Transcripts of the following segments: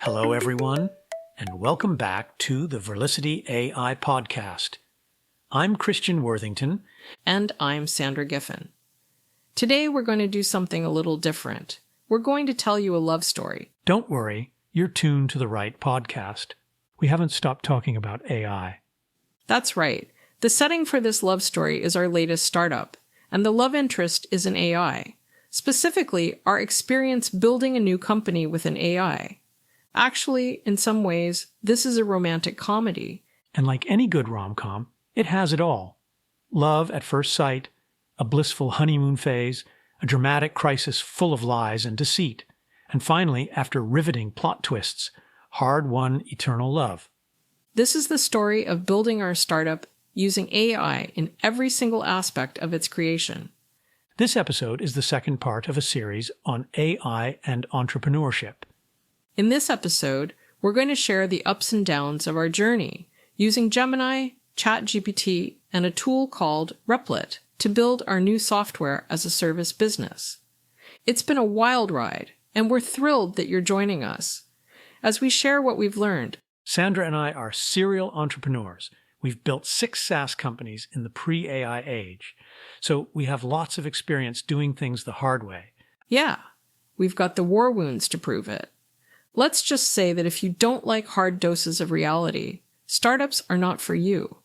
Hello, everyone, and welcome back to the Verlicity AI podcast. I'm Cristian Worthington. And I'm Sandra Giffin. Today we're going to do something a little different. We're going to tell you a love story. Don't worry, you're tuned to the right podcast. We haven't stopped talking about AI. That's right. The setting for this love story is our latest startup, and the love interest is an AI. Specifically, our experience building a new company with an AI. Actually, in some ways, this is a romantic comedy. And like any good rom-com, it has it all. Love at first sight, a blissful honeymoon phase, a dramatic crisis full of lies and deceit, and finally, after riveting plot twists, hard-won eternal love. This is the story of building our startup using AI in every single aspect of its creation. This episode is the second part of a series on AI and entrepreneurship. In this episode, we're going to share the ups and downs of our journey using Gemini, ChatGPT, and a tool called Replit to build our new software as a service business. It's been a wild ride, and we're thrilled that you're joining us. As we share what we've learned, Sandra and I are serial entrepreneurs. We've built 6 SaaS companies in the pre-AI age, so we have lots of experience doing things the hard way. Yeah, we've got the war wounds to prove it. Let's just say that if you don't like hard doses of reality, startups are not for you.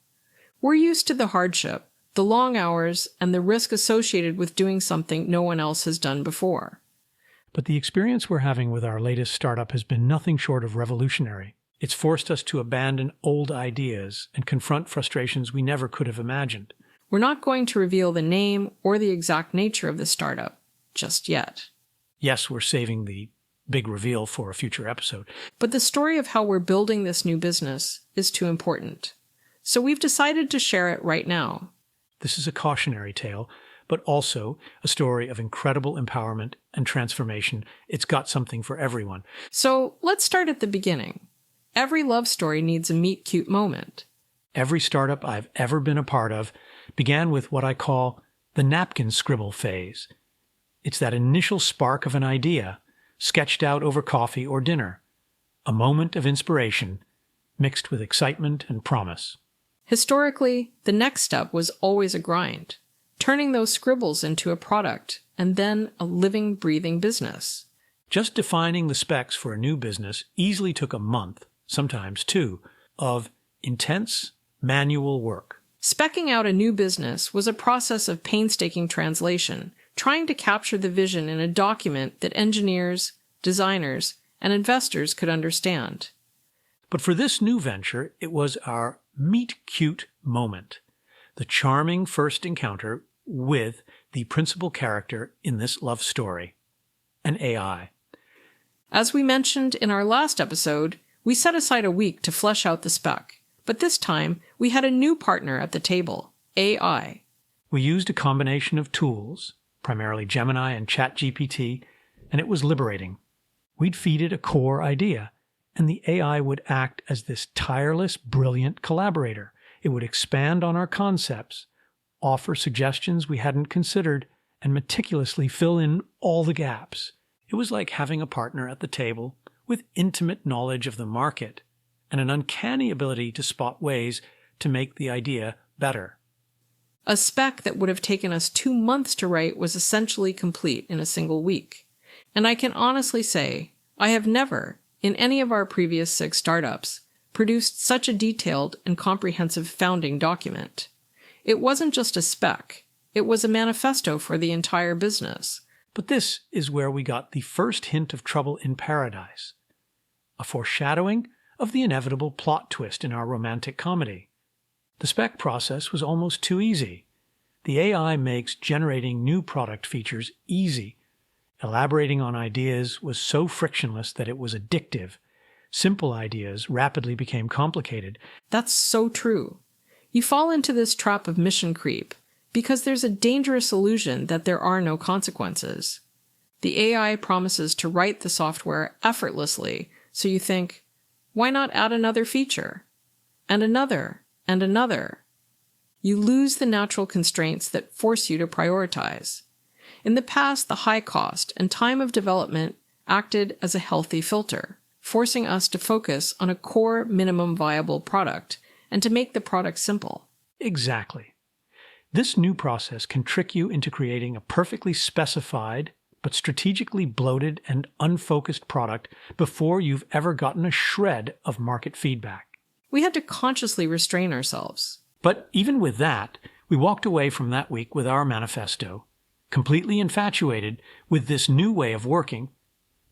We're used to the hardship, the long hours, and the risk associated with doing something no one else has done before. But the experience we're having with our latest startup has been nothing short of revolutionary. It's forced us to abandon old ideas and confront frustrations we never could have imagined. We're not going to reveal the name or the exact nature of the startup just yet. Yes, we're saving the big reveal for a future episode. But the story of how we're building this new business is too important. So we've decided to share it right now. This is a cautionary tale, but also a story of incredible empowerment and transformation. It's got something for everyone. So let's start at the beginning. Every love story needs a meet-cute moment. Every startup I've ever been a part of began with what I call the napkin scribble phase. It's that initial spark of an idea, sketched out over coffee or dinner. A moment of inspiration, mixed with excitement and promise. Historically, the next step was always a grind, turning those scribbles into a product, and then a living, breathing business. Just defining the specs for a new business easily took a month, sometimes 2, of intense manual work. Speccing out a new business was a process of painstaking translation, trying to capture the vision in a document that engineers, designers, and investors could understand. But for this new venture, it was our meet-cute moment, the charming first encounter with the principal character in this love story, an AI. As we mentioned in our last episode, we set aside a week to flesh out the spec, but this time we had a new partner at the table, AI. We used a combination of tools, primarily Gemini and ChatGPT, and it was liberating. We'd feed it a core idea, and the AI would act as this tireless, brilliant collaborator. It would expand on our concepts, offer suggestions we hadn't considered, and meticulously fill in all the gaps. It was like having a partner at the table with intimate knowledge of the market and an uncanny ability to spot ways to make the idea better. A spec that would have taken us 2 months to write was essentially complete in a single week. And I can honestly say, I have never, in any of our previous 6 startups, produced such a detailed and comprehensive founding document. It wasn't just a spec, it was a manifesto for the entire business. But this is where we got the first hint of trouble in paradise, a foreshadowing of the inevitable plot twist in our romantic comedy. The spec process was almost too easy. The AI makes generating new product features easy. Elaborating on ideas was so frictionless that it was addictive. Simple ideas rapidly became complicated. That's so true. You fall into this trap of mission creep because there's a dangerous illusion that there are no consequences. The AI promises to write the software effortlessly, so you think, why not add another feature? And another, and another. You lose the natural constraints that force you to prioritize. In the past, the high cost and time of development acted as a healthy filter, forcing us to focus on a core minimum viable product and to make the product simple. Exactly. This new process can trick you into creating a perfectly specified but strategically bloated and unfocused product before you've ever gotten a shred of market feedback. We had to consciously restrain ourselves. But even with that, we walked away from that week with our manifesto, completely infatuated with this new way of working.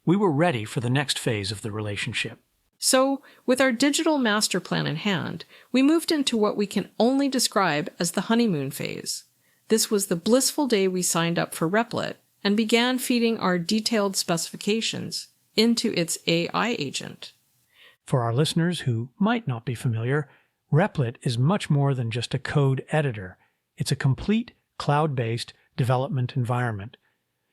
We were ready for the next phase of the relationship. So, with our digital master plan in hand, we moved into what we can only describe as the honeymoon phase. This was the blissful day we signed up for Replit and began feeding our detailed specifications into its AI agent. For our listeners who might not be familiar, Replit is much more than just a code editor. It's a complete cloud-based development environment.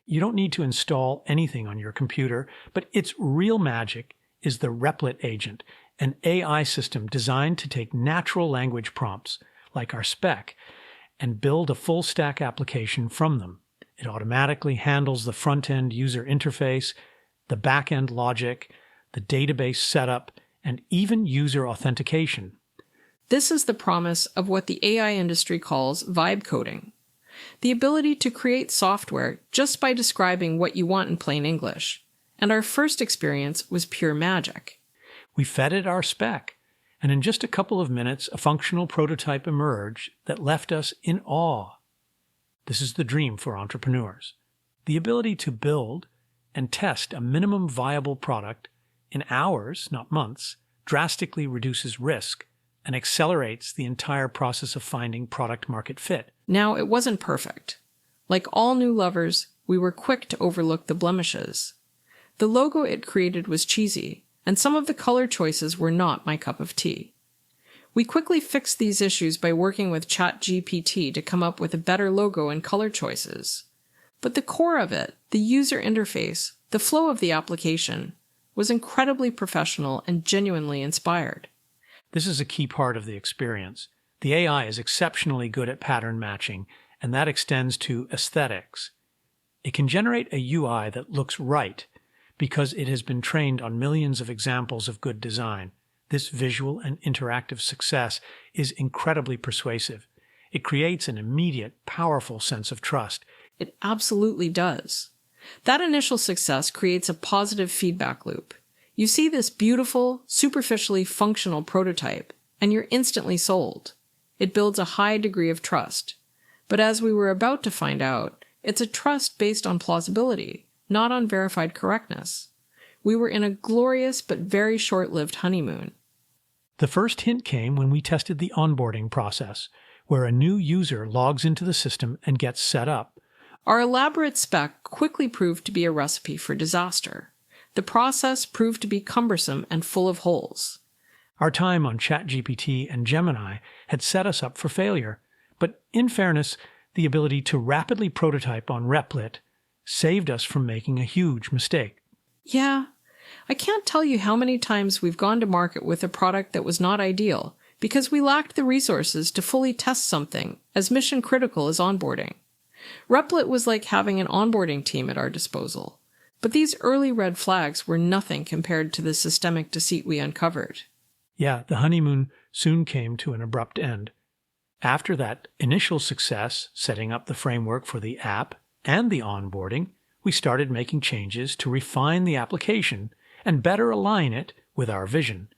You don't need to install anything on your computer, but its real magic is the Replit agent, an AI system designed to take natural language prompts, like our spec, and build a full-stack application from them. It automatically handles the front-end user interface, the back-end logic, the database setup, and even user authentication. This is the promise of what the AI industry calls vibe coding. The ability to create software just by describing what you want in plain English. And our first experience was pure magic. We fed it our spec, and in just a couple of minutes, a functional prototype emerged that left us in awe. This is the dream for entrepreneurs. The ability to build and test a minimum viable product in hours, not months, drastically reduces risk and accelerates the entire process of finding product market fit. Now, it wasn't perfect. Like all new lovers, we were quick to overlook the blemishes. The logo it created was cheesy, and some of the color choices were not my cup of tea. We quickly fixed these issues by working with ChatGPT to come up with a better logo and color choices. But the core of it, the user interface, the flow of the application, was incredibly professional and genuinely inspired. This is a key part of the experience. The AI is exceptionally good at pattern matching, and that extends to aesthetics. It can generate a UI that looks right because it has been trained on millions of examples of good design. This visual and interactive success is incredibly persuasive. It creates an immediate, powerful sense of trust. It absolutely does. That initial success creates a positive feedback loop. You see this beautiful, superficially functional prototype, and you're instantly sold. It builds a high degree of trust. But as we were about to find out, it's a trust based on plausibility, not on verified correctness. We were in a glorious but very short-lived honeymoon. The first hint came when we tested the onboarding process, where a new user logs into the system and gets set up. Our elaborate spec quickly proved to be a recipe for disaster. The process proved to be cumbersome and full of holes. Our time on ChatGPT and Gemini had set us up for failure, but in fairness, the ability to rapidly prototype on Replit saved us from making a huge mistake. Yeah, I can't tell you how many times we've gone to market with a product that was not ideal because we lacked the resources to fully test something as mission critical as onboarding. Replit was like having an onboarding team at our disposal, but these early red flags were nothing compared to the systemic deceit we uncovered. Yeah, the honeymoon soon came to an abrupt end. After that initial success, setting up the framework for the app and the onboarding, we started making changes to refine the application and better align it with our vision.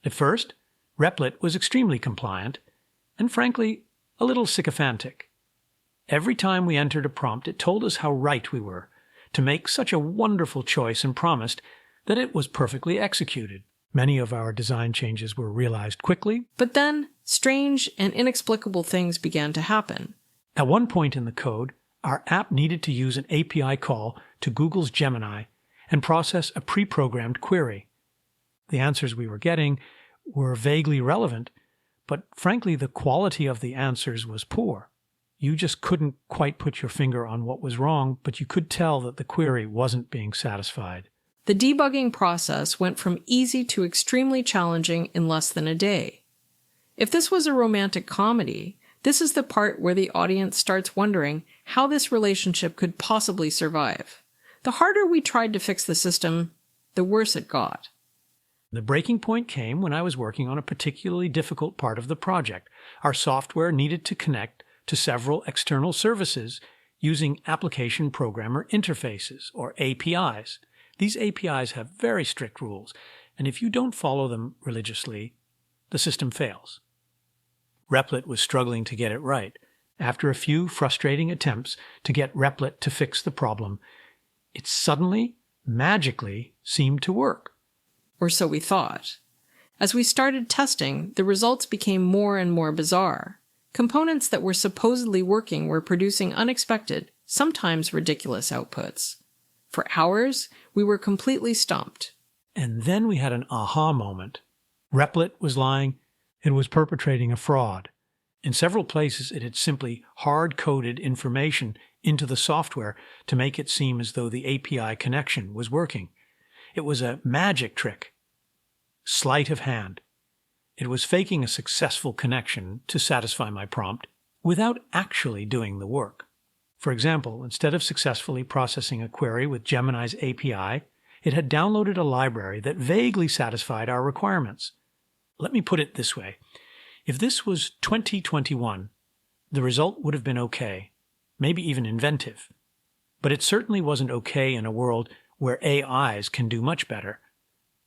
At first, Replit was extremely compliant and, frankly, a little sycophantic. Every time we entered a prompt, it told us how right we were to make such a wonderful choice and promised that it was perfectly executed. Many of our design changes were realized quickly. But then, strange and inexplicable things began to happen. At one point in the code, our app needed to use an API call to Google's Gemini and process a pre-programmed query. The answers we were getting were vaguely relevant, but frankly, the quality of the answers was poor. You just couldn't quite put your finger on what was wrong, but you could tell that the query wasn't being satisfied. The debugging process went from easy to extremely challenging in less than a day. If this was a romantic comedy, this is the part where the audience starts wondering how this relationship could possibly survive. The harder we tried to fix the system, the worse it got. The breaking point came when I was working on a particularly difficult part of the project. Our software needed to connect to several external services using application programmer interfaces, or APIs. These APIs have very strict rules, and if you don't follow them religiously, the system fails. Replit was struggling to get it right. After a few frustrating attempts to get Replit to fix the problem, it suddenly, magically, seemed to work. Or so we thought. As we started testing, the results became more and more bizarre. Components that were supposedly working were producing unexpected, sometimes ridiculous outputs. For hours, we were completely stumped. And then we had an aha moment. Replit was lying. It was perpetrating a fraud. In several places, it had simply hard-coded information into the software to make it seem as though the API connection was working. It was a magic trick. Sleight of hand. It was faking a successful connection to satisfy my prompt without actually doing the work. For example, instead of successfully processing a query with Gemini's API, it had downloaded a library that vaguely satisfied our requirements. Let me put it this way. If this was 2021, the result would have been okay, maybe even inventive. But it certainly wasn't okay in a world where AIs can do much better.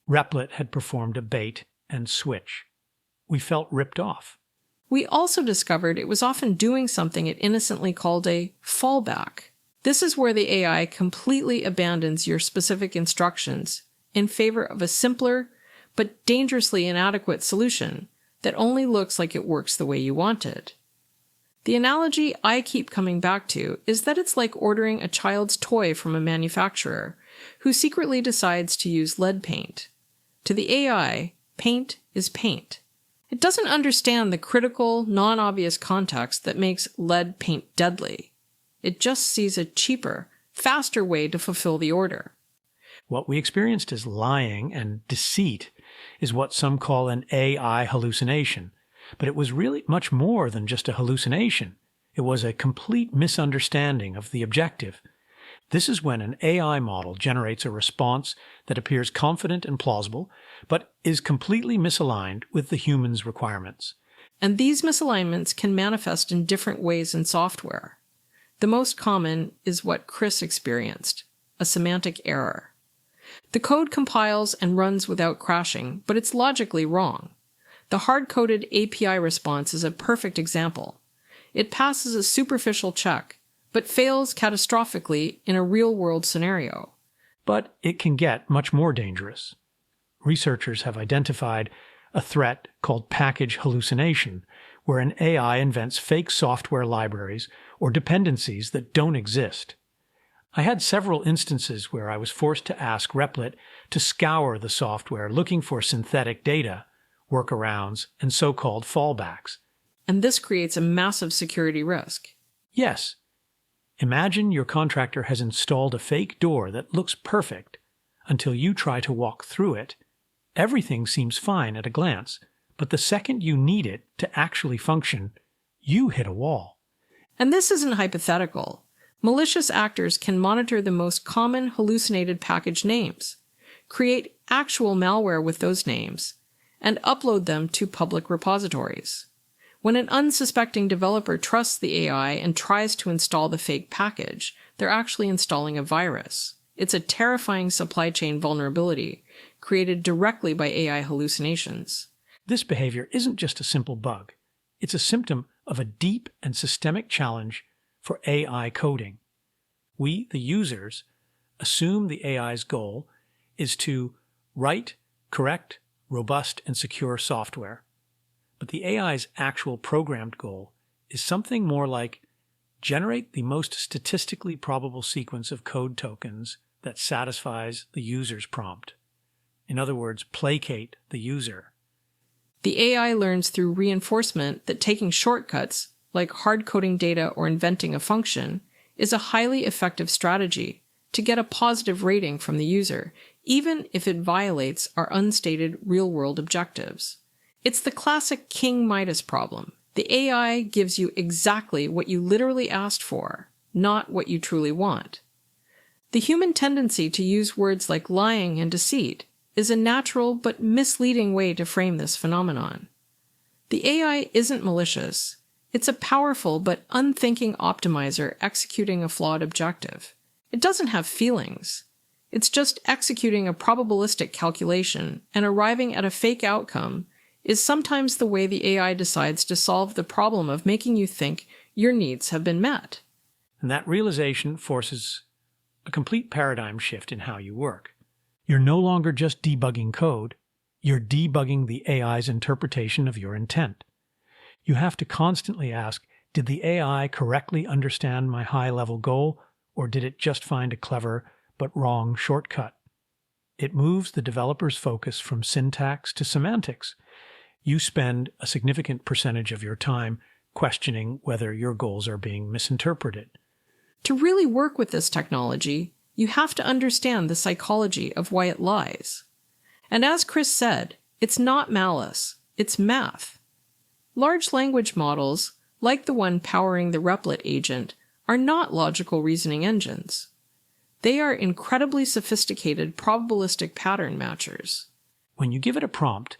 Replit had performed a bait and switch. We felt ripped off. We also discovered it was often doing something it innocently called a fallback. This is where the AI completely abandons your specific instructions in favor of a simpler but dangerously inadequate solution that only looks like it works the way you want it. The analogy I keep coming back to is that it's like ordering a child's toy from a manufacturer who secretly decides to use lead paint. To the AI, paint is paint. It doesn't understand the critical, non-obvious context that makes lead paint deadly. It just sees a cheaper, faster way to fulfill the order. What we experienced as lying and deceit is what some call an AI hallucination. But it was really much more than just a hallucination. It was a complete misunderstanding of the objective. This is when an AI model generates a response that appears confident and plausible, but is completely misaligned with the human's requirements. And these misalignments can manifest in different ways in software. The most common is what Chris experienced, a semantic error. The code compiles and runs without crashing, but it's logically wrong. The hard-coded API response is a perfect example. It passes a superficial check, but fails catastrophically in a real-world scenario. But it can get much more dangerous. Researchers have identified a threat called package hallucination, where an AI invents fake software libraries or dependencies that don't exist. I had several instances where I was forced to ask Replit to scour the software looking for synthetic data, workarounds, and so-called fallbacks. And this creates a massive security risk. Yes. Imagine your contractor has installed a fake door that looks perfect until you try to walk through it. Everything seems fine at a glance, but the second you need it to actually function, you hit a wall. And this isn't hypothetical. Malicious actors can monitor the most common hallucinated package names, create actual malware with those names, and upload them to public repositories. When an unsuspecting developer trusts the AI and tries to install the fake package, they're actually installing a virus. It's a terrifying supply chain vulnerability created directly by AI hallucinations. This behavior isn't just a simple bug. It's a symptom of a deep and systemic challenge for AI coding. We, the users, assume the AI's goal is to write, correct, robust, and secure software. But the AI's actual programmed goal is something more like generate the most statistically probable sequence of code tokens that satisfies the user's prompt. In other words, placate the user. The AI learns through reinforcement that taking shortcuts, like hard-coding data or inventing a function, is a highly effective strategy to get a positive rating from the user, even if it violates our unstated real-world objectives. It's the classic King Midas problem. The AI gives you exactly what you literally asked for, not what you truly want. The human tendency to use words like lying and deceit is a natural but misleading way to frame this phenomenon. The AI isn't malicious. It's a powerful but unthinking optimizer executing a flawed objective. It doesn't have feelings. It's just executing a probabilistic calculation, and arriving at a fake outcome is sometimes the way the AI decides to solve the problem of making you think your needs have been met. And that realization forces a complete paradigm shift in how you work. You're no longer just debugging code, you're debugging the AI's interpretation of your intent. You have to constantly ask, did the AI correctly understand my high-level goal, or did it just find a clever but wrong shortcut? It moves the developer's focus from syntax to semantics. You spend a significant percentage of your time questioning whether your goals are being misinterpreted. To really work with this technology, you have to understand the psychology of why it lies. And as Chris said, it's not malice, it's math. Large language models, like the one powering the Replit agent, are not logical reasoning engines. They are incredibly sophisticated probabilistic pattern matchers. When you give it a prompt,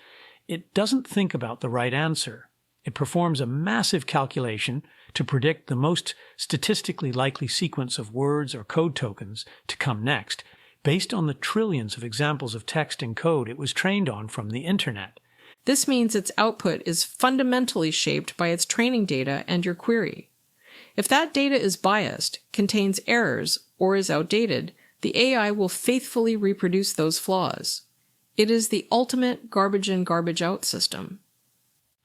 it doesn't think about the right answer. It performs a massive calculation to predict the most statistically likely sequence of words or code tokens to come next, based on the trillions of examples of text and code it was trained on from the internet. This means its output is fundamentally shaped by its training data and your query. If that data is biased, contains errors, or is outdated, the AI will faithfully reproduce those flaws. It is the ultimate garbage in, garbage out system.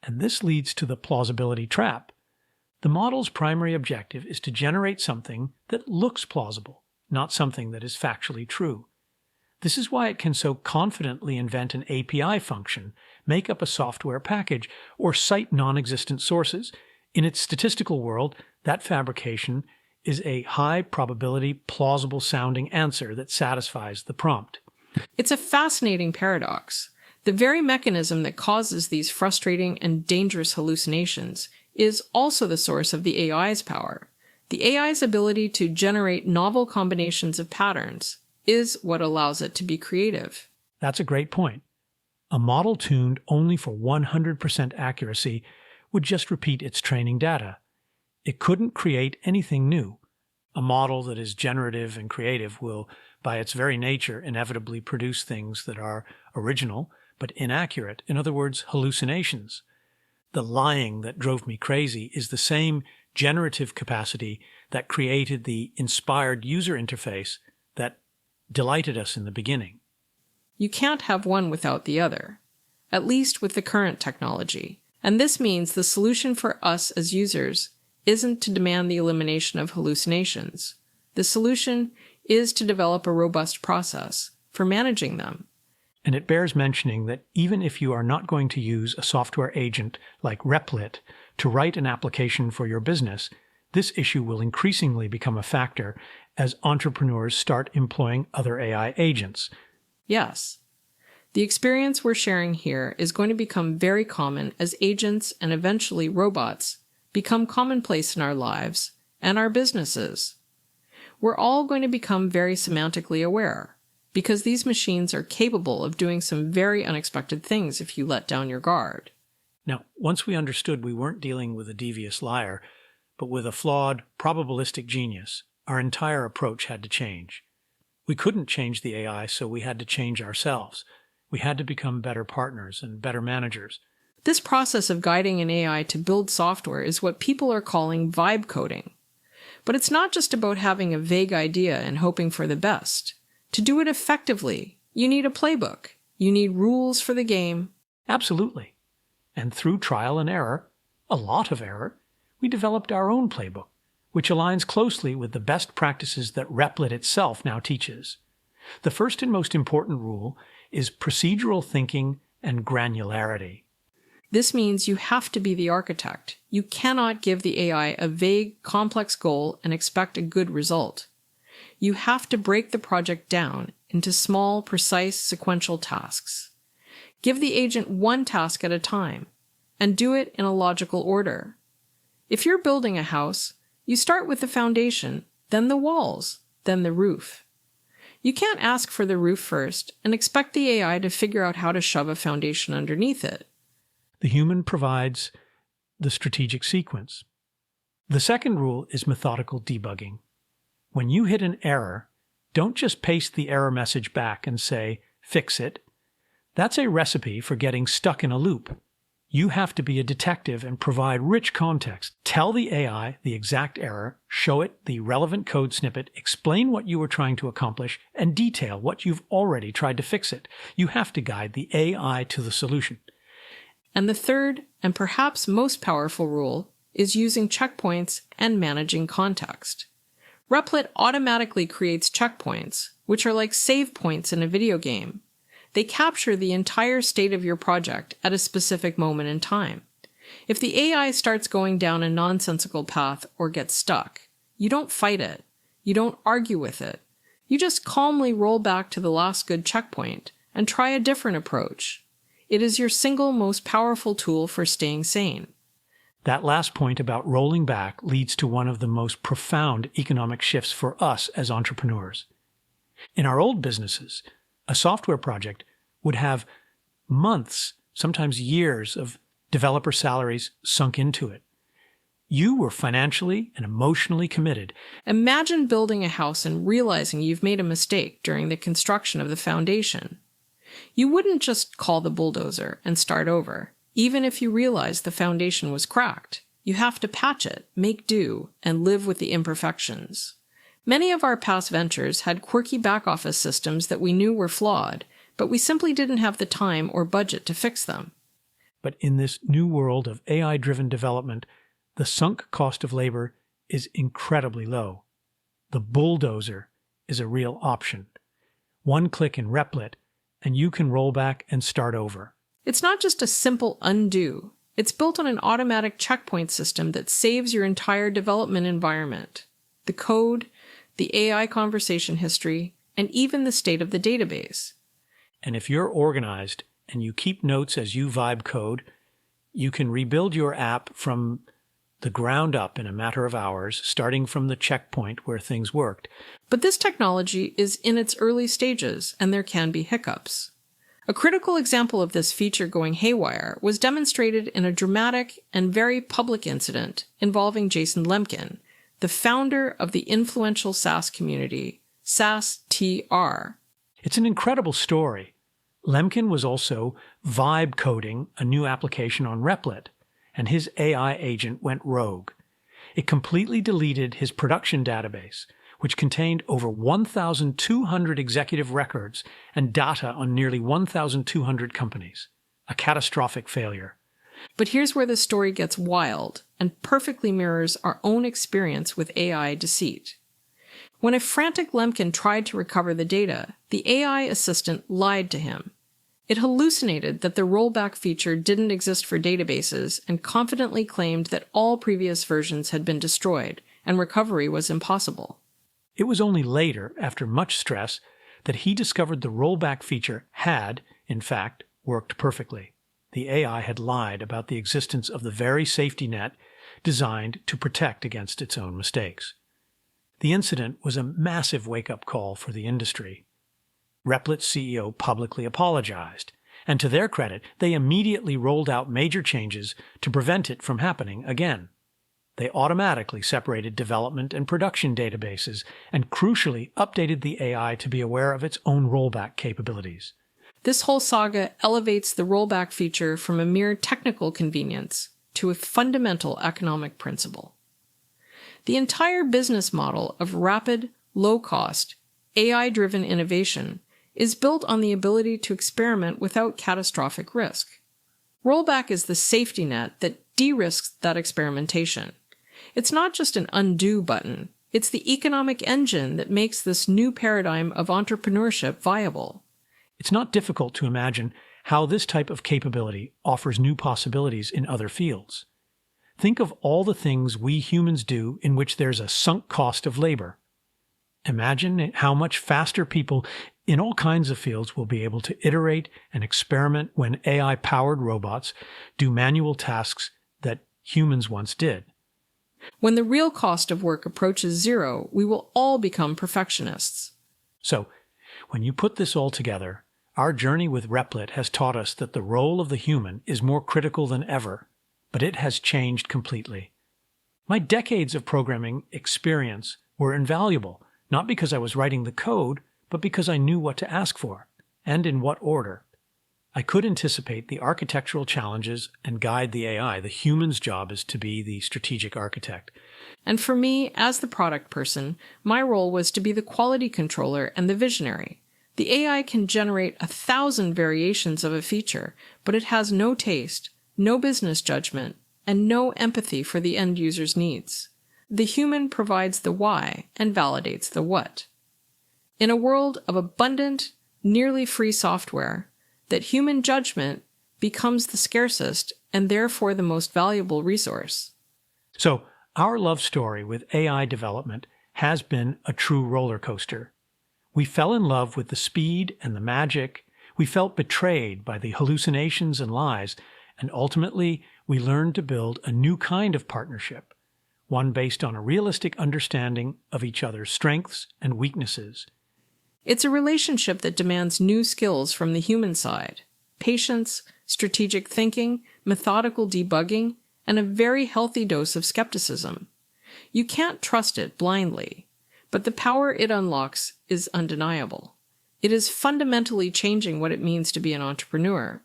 And this leads to the plausibility trap. The model's primary objective is to generate something that looks plausible, not something that is factually true. This is why it can so confidently invent an API function, make up a software package, or cite non-existent sources. In its statistical world, that fabrication is a high-probability, plausible-sounding answer that satisfies the prompt. It's a fascinating paradox. The very mechanism that causes these frustrating and dangerous hallucinations is also the source of the AI's power. The AI's ability to generate novel combinations of patterns is what allows it to be creative. That's a great point. A model tuned only for 100% accuracy would just repeat its training data. It couldn't create anything new. A model that is generative and creative will, by its very nature, inevitably produce things that are original but inaccurate, in other words, hallucinations. The lying that drove me crazy is the same generative capacity that created the inspired user interface that delighted us in the beginning. You can't have one without the other, at least with the current technology. And this means the solution for us as users isn't to demand the elimination of hallucinations. The solution is to develop a robust process for managing them. And it bears mentioning that even if you are not going to use a software agent like Replit to write an application for your business, this issue will increasingly become a factor as entrepreneurs start employing other AI agents. Yes. The experience we're sharing here is going to become very common as agents and eventually robots become commonplace in our lives and our businesses. We're all going to become very semantically aware, because these machines are capable of doing some very unexpected things if you let down your guard. Now, once we understood we weren't dealing with a devious liar, but with a flawed, probabilistic genius, our entire approach had to change. We couldn't change the AI, so we had to change ourselves. We had to become better partners and better managers. This process of guiding an AI to build software is what people are calling vibe coding. But it's not just about having a vague idea and hoping for the best. To do it effectively, you need a playbook. You need rules for the game. Absolutely. And through trial and error, a lot of error, we developed our own playbook, which aligns closely with the best practices that Replit itself now teaches. The first and most important rule is procedural thinking and granularity. This means you have to be the architect. You cannot give the AI a vague, complex goal and expect a good result. You have to break the project down into small, precise, sequential tasks. Give the agent one task at a time, and do it in a logical order. If you're building a house, you start with the foundation, then the walls, then the roof. You can't ask for the roof first and expect the AI to figure out how to shove a foundation underneath it. The human provides the strategic sequence. The second rule is methodical debugging. When you hit an error, don't just paste the error message back and say, "Fix it." That's a recipe for getting stuck in a loop. You have to be a detective and provide rich context. Tell the AI the exact error, show it the relevant code snippet, explain what you were trying to accomplish, and detail what you've already tried to fix it. You have to guide the AI to the solution. And the third, and perhaps most powerful rule, is using checkpoints and managing context. Replit automatically creates checkpoints, which are like save points in a video game. They capture the entire state of your project at a specific moment in time. If the AI starts going down a nonsensical path or gets stuck, you don't fight it. You don't argue with it. You just calmly roll back to the last good checkpoint and try a different approach. It is your single most powerful tool for staying sane. That last point about rolling back leads to one of the most profound economic shifts for us as entrepreneurs. In our old businesses, a software project would have months, sometimes years, of developer salaries sunk into it. You were financially and emotionally committed. Imagine building a house and realizing you've made a mistake during the construction of the foundation. You wouldn't just call the bulldozer and start over, even if you realized the foundation was cracked. You have to patch it, make do, and live with the imperfections. Many of our past ventures had quirky back-office systems that we knew were flawed, but we simply didn't have the time or budget to fix them. But in this new world of AI-driven development, the sunk cost of labor is incredibly low. The bulldozer is a real option. One click in Replit, and you can roll back and start over. It's not just a simple undo. It's built on an automatic checkpoint system that saves your entire development environment. The code, the AI conversation history, and even the state of the database. And if you're organized and you keep notes as you vibe code, you can rebuild your app from the ground up in a matter of hours, starting from the checkpoint where things worked. But this technology is in its early stages, and there can be hiccups. A critical example of this feature going haywire was demonstrated in a dramatic and very public incident involving Jason Lemkin, the founder of the influential SaaS community, SaaS-TR. It's an incredible story. Lemkin was also vibe coding a new application on Replit, and his AI agent went rogue. It completely deleted his production database, which contained over 1,200 executive records and data on nearly 1,200 companies. A catastrophic failure. But here's where the story gets wild and perfectly mirrors our own experience with AI deceit. When a frantic Lemkin tried to recover the data, the AI assistant lied to him. It hallucinated that the rollback feature didn't exist for databases and confidently claimed that all previous versions had been destroyed and recovery was impossible. It was only later, after much stress, that he discovered the rollback feature had, in fact, worked perfectly. The AI had lied about the existence of the very safety net designed to protect against its own mistakes. The incident was a massive wake-up call for the industry. Replit's CEO publicly apologized, and to their credit, they immediately rolled out major changes to prevent it from happening again. They automatically separated development and production databases and crucially updated the AI to be aware of its own rollback capabilities. This whole saga elevates the rollback feature from a mere technical convenience to a fundamental economic principle. The entire business model of rapid, low-cost, AI-driven innovation is built on the ability to experiment without catastrophic risk. Rollback is the safety net that de-risks that experimentation. It's not just an undo button, it's the economic engine that makes this new paradigm of entrepreneurship viable. It's not difficult to imagine how this type of capability offers new possibilities in other fields. Think of all the things we humans do in which there's a sunk cost of labor. Imagine how much faster people in all kinds of fields will be able to iterate and experiment when AI-powered robots do manual tasks that humans once did. When the real cost of work approaches zero, we will all become perfectionists. So, When you put this all together, our journey with Replit has taught us that the role of the human is more critical than ever, but it has changed completely. My decades of programming experience were invaluable, not because I was writing the code, but because I knew what to ask for, and in what order. I could anticipate the architectural challenges and guide the AI. The human's job is to be the strategic architect. And for me, as the product person, my role was to be the quality controller and the visionary. The AI can generate 1,000 variations of a feature, but it has no taste, no business judgment, and no empathy for the end user's needs. The human provides the why and validates the what. In a world of abundant, nearly free software, that human judgment becomes the scarcest and therefore the most valuable resource. So, our love story with AI development has been a true roller coaster. We fell in love with the speed and the magic. We felt betrayed by the hallucinations and lies, and ultimately we learned to build a new kind of partnership, one based on a realistic understanding of each other's strengths and weaknesses. It's a relationship that demands new skills from the human side: patience, strategic thinking, methodical debugging, and a very healthy dose of skepticism. You can't trust it blindly, but the power it unlocks is undeniable. It is fundamentally changing what it means to be an entrepreneur.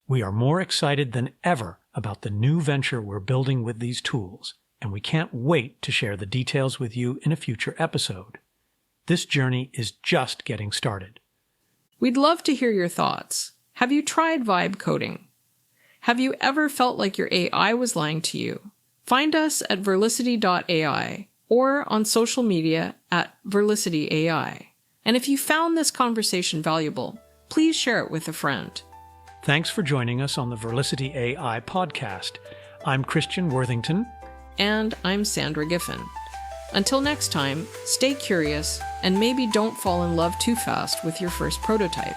We are more excited than ever about the new venture we're building with these tools, and we can't wait to share the details with you in a future episode. This journey is just getting started. We'd love to hear your thoughts. Have you tried vibe coding? Have you ever felt like your AI was lying to you? Find us at verlicity.ai or on social media at verlicityai. And if you found this conversation valuable, please share it with a friend. Thanks for joining us on the Verlicity AI podcast. I'm Cristian Worthington. And I'm Sandra Giffin. Until next time, stay curious and maybe don't fall in love too fast with your first prototype.